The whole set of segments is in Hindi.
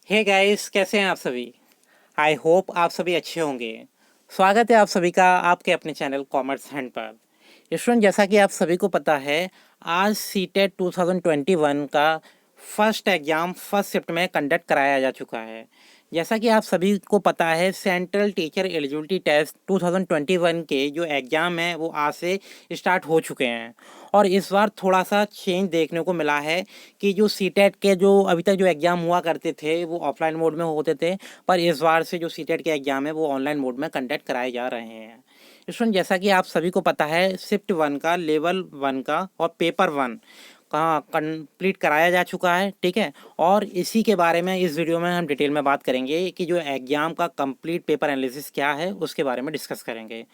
हे गाइस, कैसे हैं आप सभी। आई होप आप सभी अच्छे होंगे। स्वागत है आप सभी का आपके अपने चैनल कॉमर्स हैंड पर। स्टूडेंट, जैसा कि आप सभी को पता है, आज सीटेट 2021 का फर्स्ट एग्ज़ाम फर्स्ट शिफ्ट में कंडक्ट कराया जा चुका है। जैसा कि आप सभी को पता है, सेंट्रल टीचर एलिजिबिलिटी टेस्ट 2021 के जो एग्ज़ाम हैं वो आज से स्टार्ट हो चुके हैं। और इस बार थोड़ा सा चेंज देखने को मिला है कि जो सीटेट के जो अभी तक जो एग्ज़ाम हुआ करते थे वो ऑफलाइन मोड में होते थे, पर इस बार से जो सीटेट के एग्ज़ाम है वो ऑनलाइन मोड में कंडक्ट कराए जा रहे हैं। स्टूडेंट, जैसा कि आप सभी को पता है, शिफ्ट 1 का, लेवल 1 का और पेपर 1 कहाँ कंप्लीट कराया जा चुका है। ठीक है, और इसी के बारे में इस वीडियो में हम डिटेल में बात करेंगे कि जो एग्ज़ाम का कंप्लीट पेपर एनालिसिस क्या है उसके बारे में डिस्कस करेंगे।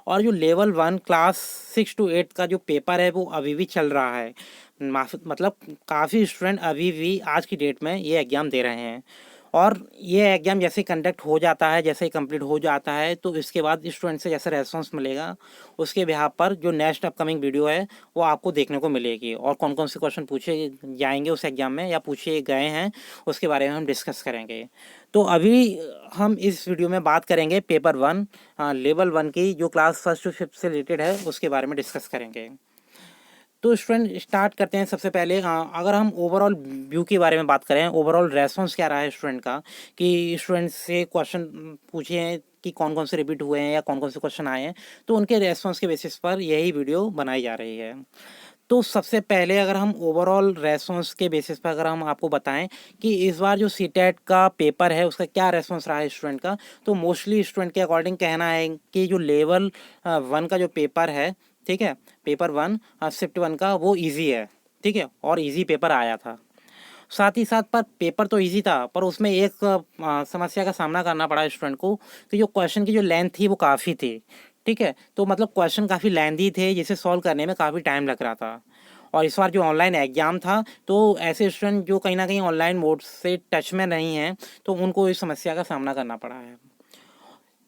और जो लेवल 1 क्लास 6 to 8 का जो पेपर है वो अभी भी चल रहा है। मतलब काफ़ी स्टूडेंट अभी भी आज की डेट में ये एग्ज़ाम दे रहे हैं। और ये एग्ज़ाम जैसे कंडक्ट हो जाता है, जैसे ही कंप्लीट हो जाता है, तो इसके बाद स्टूडेंट से जैसे रेस्पॉन्स मिलेगा उसके बिहाफ पर जो नेक्स्ट अपकमिंग वीडियो है वो आपको देखने को मिलेगी। और कौन कौन से क्वेश्चन पूछे जाएंगे उस एग्ज़ाम में या पूछे गए हैं उसके बारे में हम डिस्कस करेंगे। तो अभी हम इस वीडियो में बात करेंगे पेपर 1 लेवल 1 की जो क्लास फर्स्ट टू फिफ्थ से रिलेटेड है उसके बारे में डिस्कस करेंगे। तो स्टूडेंट, स्टार्ट करते हैं। सबसे पहले अगर हम ओवरऑल व्यू के बारे में बात करें, ओवरऑल रेस्पॉन्स क्या रहा है स्टूडेंट का, कि स्टूडेंट से क्वेश्चन पूछे हैं कि कौन कौन से रिपीट हुए हैं या कौन कौन से क्वेश्चन आए हैं, तो उनके रेस्पॉन्स के बेसिस पर यही वीडियो बनाई जा रही है। तो सबसे पहले अगर हम ओवरऑल रेस्पॉन्स के बेसिस पर अगर हम आपको बताएं कि इस बार जो सीटेट का पेपर है उसका क्या रेस्पॉन्स रहा है स्टूडेंट का, तो मोस्टली स्टूडेंट के अकॉर्डिंग कहना है कि जो लेवल 1 का जो पेपर है, ठीक है, पेपर 1 शिफ्ट 1 का वो इजी है। ठीक है, और इजी पेपर आया था। साथ ही साथ पर पेपर तो इजी था, पर उसमें एक समस्या का सामना करना पड़ा स्टूडेंट को कि जो क्वेश्चन की जो लेंथ थी वो काफ़ी थी। ठीक है, तो मतलब क्वेश्चन काफ़ी लेंथी थे जिसे सॉल्व करने में काफ़ी टाइम लग रहा था। और इस बार जो ऑनलाइन एग्ज़ाम था, तो ऐसे स्टूडेंट जो कहीं ना कहीं ऑनलाइन मोड से टच में नहीं हैं, तो उनको इस समस्या का सामना करना पड़ा है।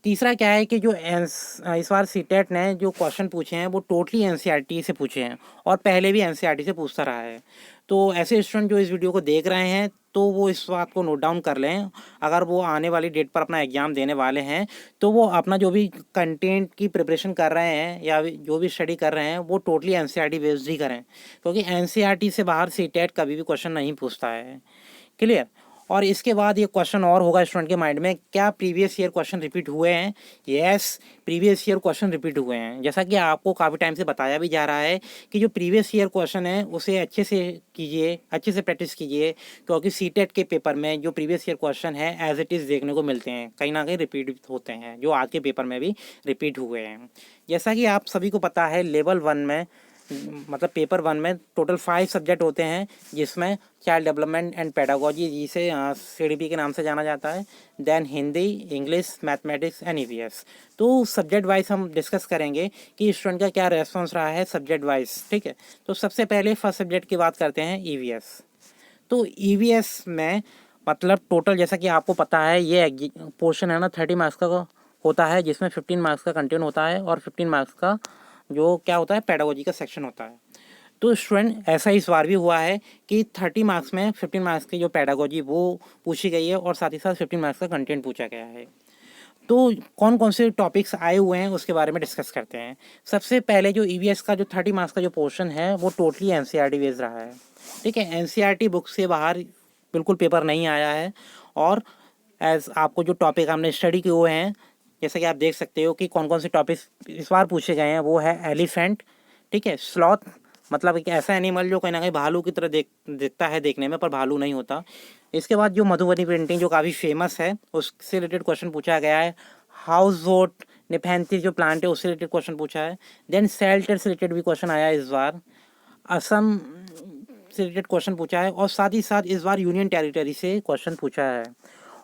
तीसरा क्या है कि जो इस बार सीटेट ने जो क्वेश्चन पूछे हैं वो टोटली एनसीईआरटी से पूछे हैं, और पहले भी एनसीईआरटी से पूछता रहा है। तो ऐसे स्टूडेंट जो इस वीडियो को देख रहे हैं तो वो इस बात को नोट डाउन कर लें। अगर वो आने वाली डेट पर अपना एग्ज़ाम देने वाले हैं तो वो अपना जो भी कंटेंट की प्रिपरेशन कर रहे हैं या जो भी स्टडी कर रहे हैं वो टोटली एनसीईआरटी बेस्ड ही करें, क्योंकि एनसीईआरटी से बाहर सीटेट कभी भी क्वेश्चन नहीं पूछता है। क्लियर। और इसके बाद ये क्वेश्चन और होगा स्टूडेंट के माइंड में, क्या प्रीवियस ईयर क्वेश्चन रिपीट हुए हैं। Yes, previous year question repeat हुए हैं। जैसा कि आपको काफ़ी टाइम से बताया भी जा रहा है कि जो प्रीवियस ईयर क्वेश्चन है उसे अच्छे से कीजिए, अच्छे से प्रैक्टिस कीजिए, क्योंकि सीटेट के पेपर में जो प्रीवियस ईयर क्वेश्चन है एज इट इज़ देखने को मिलते हैं, कहीं ना कहीं रिपीट होते हैं, जो आज के पेपर में भी रिपीट हुए हैं। जैसा कि आप सभी को पता है, लेवल 1 में मतलब पेपर 1 में टोटल 5 सब्जेक्ट होते हैं, जिसमें चाइल्ड डेवलपमेंट एंड पेडागोजी, जिसे सीडीपी के नाम से जाना जाता है, then Hindi, English, mathematics and EVS. तो सब्जेक्ट वाइज हम डिस्कस करेंगे कि स्टूडेंट का क्या रेस्पॉन्स रहा है सब्जेक्ट वाइज। ठीक है, तो सबसे पहले फर्स्ट सब्जेक्ट की बात करते हैं, ईवीएस। तो ईवीएस में मतलब टोटल, जैसा कि आपको पता है, ये पोर्शन है ना 30 मार्क्स का होता है, जिसमें 15 मार्क्स का कंटेंट होता है और 15 मार्क्स का जो क्या होता है, पेडागोजी का सेक्शन होता है। तो स्टूडेंट, ऐसा इस बार भी हुआ है कि 30 मार्क्स में 15 मार्क्स की जो पेडागोजी वो पूछी गई है और साथ ही साथ 15 मार्क्स का कंटेंट पूछा गया है। तो कौन कौन से टॉपिक्स आए हुए हैं उसके बारे में डिस्कस करते हैं। सबसे पहले जो ईवीएस का जो 30 मार्क्स का जो पोर्शन है वो टोटली एनसीईआरटी बेस्ड रहा है। ठीक है, एनसीईआरटी बुक से बाहर बिल्कुल पेपर नहीं आया है। और एज आपको जो टॉपिक हमने स्टडी किए हुए हैं, जैसे कि आप देख सकते हो कि कौन कौन से टॉपिक्स इस बार पूछे गए हैं, वो है एलिफेंट, ठीक है, स्लॉथ, मतलब एक ऐसा एनिमल जो कहीं ना कहीं भालू की तरह दिखता है देखने में, पर भालू नहीं होता। इसके बाद जो मधुबनी पेंटिंग जो काफ़ी फेमस है उससे रिलेटेड क्वेश्चन पूछा गया है। हाउस वोट निफेंथी जो प्लांट है उससे रिलेटेड क्वेश्चन पूछा है। देन सेल्टर से रिलेटेड भी क्वेश्चन आया है इस बार। असम से रिलेटेड क्वेश्चन पूछा है, और साथ ही साथ इस बार यूनियन टेरिटरी से क्वेश्चन पूछा है।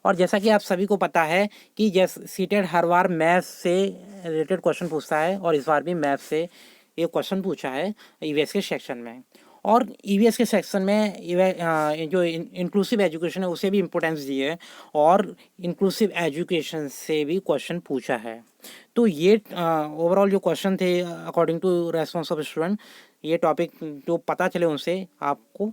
और जैसा कि आप सभी को पता है कि जैसे सीटेड हर बार मैथ्स से रिलेटेड क्वेश्चन पूछता है, और इस बार भी मैथ्स से ये क्वेश्चन पूछा है ईवीएस के सेक्शन में। और ईवीएस के सेक्शन में जो इंक्लूसिव एजुकेशन है उसे भी इम्पोर्टेंस दी है, और इंक्लूसिव एजुकेशन से भी क्वेश्चन पूछा है। तो ये ओवरऑल जो क्वेश्चन थे according to response of student, ये टॉपिक जो पता चले उनसे आपको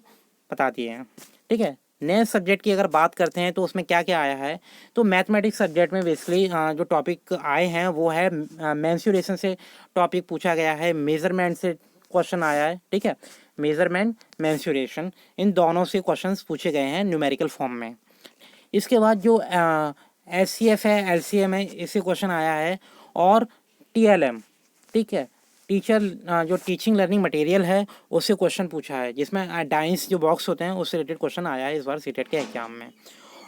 बता दिए हैं। ठीक है, नए सब्जेक्ट की अगर बात करते हैं तो उसमें क्या क्या आया है, तो मैथमेटिक्स सब्जेक्ट में बेसिकली जो टॉपिक आए हैं वो है मेंसुरेशन से टॉपिक पूछा गया है, मेजरमेंट से क्वेश्चन आया है, ठीक है। मेजरमेंट, मेंसुरेशन, इन दोनों से क्वेश्चंस पूछे गए हैं न्यूमेरिकल फॉर्म में। इसके बाद जो SCF है, LCM है, इससे क्वेश्चन आया है, और TLM, ठीक है, टीचर जो टीचिंग लर्निंग मटेरियल है उससे क्वेश्चन पूछा है, जिसमें डाइंस जो बॉक्स होते हैं उससे रिलेटेड क्वेश्चन आया है इस बार सीटेट के एग्जाम में।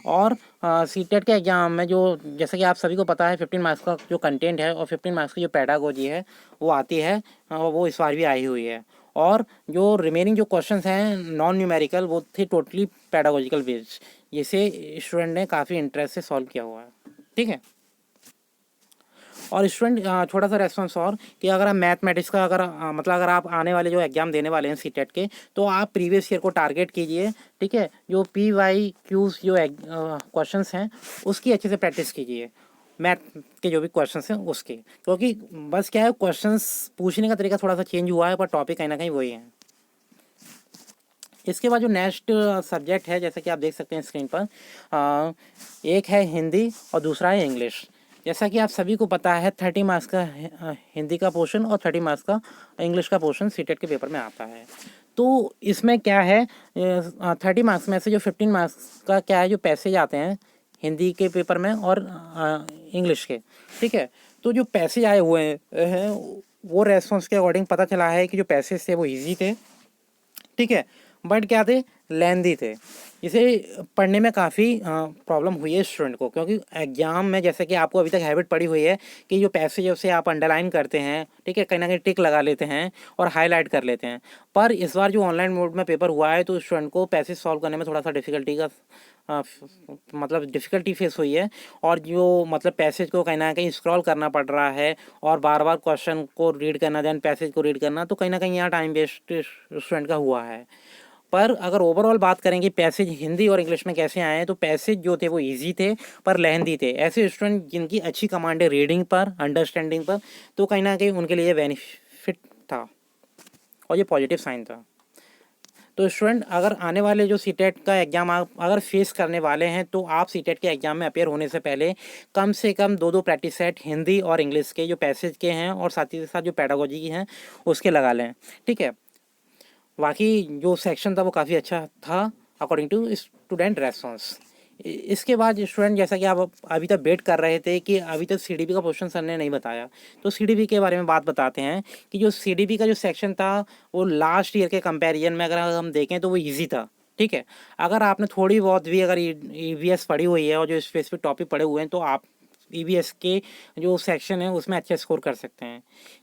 और सीटेट के एग्जाम में जो, जैसे कि आप सभी को पता है, 15 मार्क्स का जो कंटेंट है और 15 मार्क्स की जो पेडागोजी है वो आती है, वो इस बार भी आई हुई है। और जो रिमेनिंग जो क्वेश्चंस हैं नॉन न्यूमेरिकल वो थे टोटली पेडागोजिकल बेस्ड, जिसे स्टूडेंट ने काफ़ी इंटरेस्ट से सॉल्व किया हुआ है, ठीक है। और स्टूडेंट छोटा सा रेस्पॉन्स और कि अगर आप मैथमेटिक्स का अगर मतलब अगर आप आने वाले जो एग्ज़ाम देने वाले हैं सीटेट के, तो आप प्रीवियस ईयर को टारगेट कीजिए, ठीक है। जो PYQs जो क्वेश्चंस हैं उसकी अच्छे से प्रैक्टिस कीजिए, मैथ के जो भी क्वेश्चंस हैं उसके, क्योंकि बस क्या है, क्वेश्चंस पूछने का तरीका थोड़ा सा चेंज हुआ है पर टॉपिक कहीं ना कहीं वही है। इसके बाद जो नेक्स्ट सब्जेक्ट है, जैसे कि आप देख सकते हैं स्क्रीन पर, एक है हिंदी और दूसरा है इंग्लिश। जैसा कि आप सभी को पता है 30 मार्क्स का हिंदी का पोर्शन और 30 मार्क्स का इंग्लिश का पोर्शन सीटेट के पेपर में आता है। तो इसमें क्या है, 30 मार्क्स में से जो 15 मार्क्स का क्या है, जो पैसेज आते हैं हिंदी के पेपर में और इंग्लिश के, ठीक है। तो जो पैसेज आए हुए हैं वो रेस्पॉन्स के अकॉर्डिंग पता चला है कि जो पैसेज थे वो ईजी थे, ठीक है, बट क्या थे, लेंदी थे। इसे पढ़ने में काफ़ी प्रॉब्लम हुई है स्टूडेंट को, क्योंकि एग्जाम में जैसे कि आपको अभी तक हैबिट पड़ी हुई है कि जो पैसेज है उसे आप अंडरलाइन करते हैं, ठीक है, कहीं ना कहीं टिक लगा लेते हैं और हाईलाइट कर लेते हैं। पर इस बार जो ऑनलाइन मोड में पेपर हुआ है तो स्टूडेंट को पैसेज सॉल्व करने में थोड़ा सा डिफ़िकल्टी का मतलब डिफ़िकल्टी फेस हुई है, और जो मतलब पैसेज को कहीं ना कहीं स्क्रॉल करना पड़ रहा है और बार बार क्वेश्चन को रीड करना, देन पैसेज को रीड करना, तो कहीं ना कहीं यहाँ टाइम वेस्ट स्टूडेंट का हुआ है। पर अगर ओवरऑल बात करें कि पैसेज हिंदी और इंग्लिश में कैसे आए हैं, तो पैसेज जो थे वो इजी थे पर लेंदी थे। ऐसे स्टूडेंट जिनकी अच्छी कमांड है रीडिंग पर, अंडरस्टैंडिंग पर, तो कहीं ना कहीं उनके लिए बेनिफिट था और ये पॉजिटिव साइन था। तो स्टूडेंट अगर आने वाले जो सीटेट का एग्ज़ाम आप अगर फेस करने वाले हैं, तो आप सीटेट के एग्ज़ाम में अपेयर होने से पहले कम से कम 2-2 प्रैक्टिस सेट हिंदी और इंग्लिश के जो पैसेज के हैं और साथ ही साथ जो पेडागोजी की हैं उसके लगा लें, ठीक है। बाकी जो सेक्शन था वो काफ़ी अच्छा था अकॉर्डिंग टू स्टूडेंट रेस्पॉन्स। इसके बाद स्टूडेंट, जैसा कि आप अभी तक वेट कर रहे थे कि अभी तक CDP का क्वेश्चन सर ने नहीं बताया, तो CDP के बारे में बात बताते हैं कि जो CDP का जो सेक्शन था वो लास्ट ईयर के कंपैरिजन में अगर हम देखें तो वो ईजी था, ठीक है। अगर आपने थोड़ी बहुत भी अगर EVS पढ़ी हुई है और जो स्पेसिफिक टॉपिक पढ़े हुए हैं, तो आप EVS के जो सेक्शन है उसमें अच्छा स्कोर कर सकते हैं।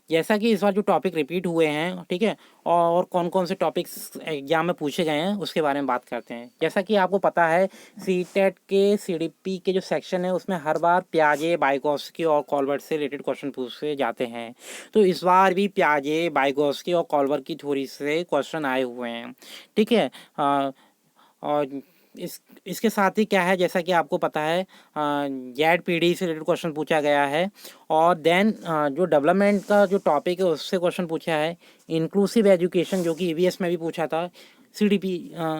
जैसा कि इस बार जो टॉपिक रिपीट हुए हैं, ठीक है, और कौन कौन से टॉपिक्स एग्जाम में पूछे गए हैं उसके बारे में बात करते हैं। जैसा कि आपको पता है सीटेट के CDP के जो सेक्शन है उसमें हर बार पियाजे, बाइगॉस्की और कॉलबर्ट से रिलेटेड क्वेश्चन पूछे जाते हैं। तो इस बार भी पियाजे, बाइगॉस्की और कॉलबर्ट की थ्योरी से क्वेश्चन आए हुए हैं, ठीक है। और इसके साथ ही क्या है, जैसा कि आपको पता है ZPD से रिलेटेड क्वेश्चन पूछा गया है, और देन जो डेवलपमेंट का जो टॉपिक है उससे क्वेश्चन पूछा है। इंक्लूसिव एजुकेशन जो कि EVS में भी पूछा था, CDP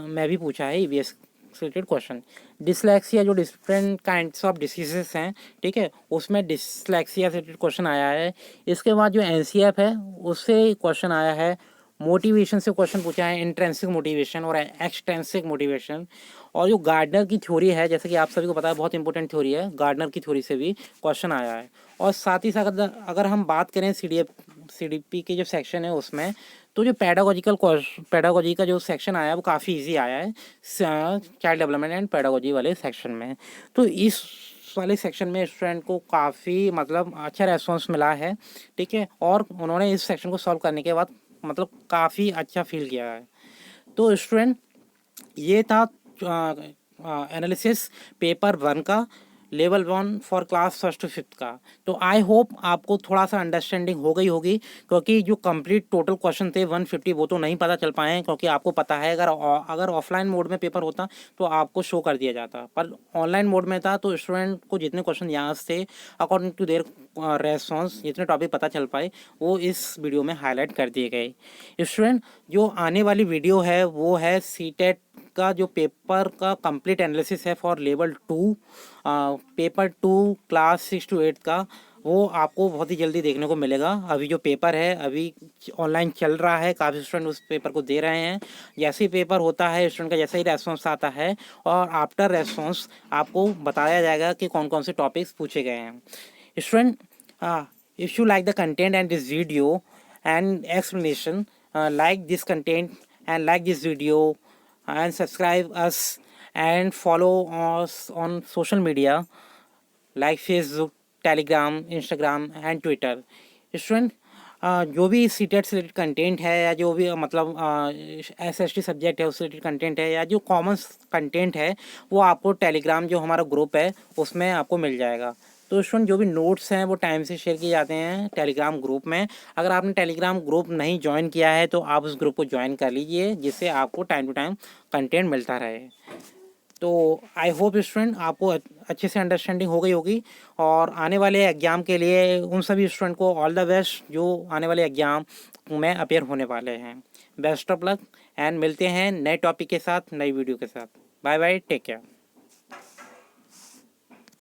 में भी पूछा है EVS से रिलेटेड क्वेश्चन। डिसलेक्सिया जो डिफरेंट काइंड्स ऑफ डिसीजेस हैं, ठीक है, उसमें डिसलेक्सिया से रिलेटेड क्वेश्चन आया है। इसके बाद जो NCF है उससे क्वेश्चन आया है। मोटिवेशन से क्वेश्चन पूछा है, इंट्रेंसिक मोटिवेशन और एक्सट्रेंसिक मोटिवेशन। और जो गार्डनर की थ्योरी है, जैसे कि आप सभी को पता है बहुत इंपॉर्टेंट थ्योरी है, गार्डनर की थ्योरी से भी क्वेश्चन आया है। और साथ ही साथ अगर हम बात करें CDP के जो सेक्शन है उसमें, तो जो पेडागोजी का जो सेक्शन आया है वो काफ़ी ईजी आया है चाइल्ड डेवलपमेंट एंड पेडागोजी वाले सेक्शन में। तो इस वाले सेक्शन में स्टूडेंट को काफ़ी मतलब अच्छा रेस्पॉन्स मिला है, ठीक है, और उन्होंने इस सेक्शन को सॉल्व करने के बाद मतलब काफ़ी अच्छा फील किया है। तो स्टूडेंट ये था एनालिसिस पेपर 1 का, level 1 for class 1st to 5th का। तो आई होप आपको थोड़ा सा अंडरस्टैंडिंग हो गई होगी, क्योंकि जो कंप्लीट टोटल क्वेश्चन थे 150 वो तो नहीं पता चल पाए हैं, क्योंकि आपको पता है अगर ऑफलाइन मोड में पेपर होता तो आपको शो कर दिया जाता, पर ऑनलाइन मोड में था तो स्टूडेंट को जितने क्वेश्चन यहाँ से अकॉर्डिंग टू देयर रेस्पॉन्स, जितने टॉपिक पता चल पाए वो इस वीडियो में हाईलाइट कर दिए गए। स्टूडेंट, जो आने वाली वीडियो है वो है सीटेट का जो पेपर का कंप्लीट एनालिसिस है for level 2, paper 2 class 6 to 8 का, वो आपको बहुत ही जल्दी देखने को मिलेगा। अभी जो पेपर है अभी ऑनलाइन चल रहा है, काफ़ी स्टूडेंट उस पेपर को दे रहे हैं। जैसे ही पेपर होता है स्टूडेंट का जैसे ही रेस्पॉन्स आता है और आफ्टर रेस्पॉन्स आपको बताया जाएगा कि कौन कौन से टॉपिक्स पूछे गए हैं। Student, if you like the content and this video and explanation, like this content and like this video and subscribe us and follow us on social media like Facebook, Telegram, Instagram and Twitter. Student, जो भी सीटेट से रिलेटेड कंटेंट है या जो भी मतलब SST सब्जेक्ट है उससे रिलेटेड कंटेंट है या जो कॉमन कंटेंट है वो आपको टेलीग्राम जो हमारा ग्रुप है उसमें आपको मिल जाएगा। तो स्टूडेंट, जो भी नोट्स हैं वो टाइम से शेयर किए जाते हैं टेलीग्राम ग्रुप में। अगर आपने टेलीग्राम ग्रुप नहीं ज्वाइन किया है तो आप उस ग्रुप को ज्वाइन कर लीजिए, जिससे आपको टाइम टू टाइम कंटेंट मिलता रहे। तो आई होप स्टूडेंट आपको अच्छे से अंडरस्टैंडिंग हो गई होगी, और आने वाले एग्ज़ाम के लिए उन सभी स्टूडेंट को ऑल द बेस्ट जो आने वाले एग्ज़ाम में अपेयर होने वाले हैं। बेस्ट ऑफ लक एंड मिलते हैं नए टॉपिक के साथ, नई वीडियो के साथ। Bye bye, take care.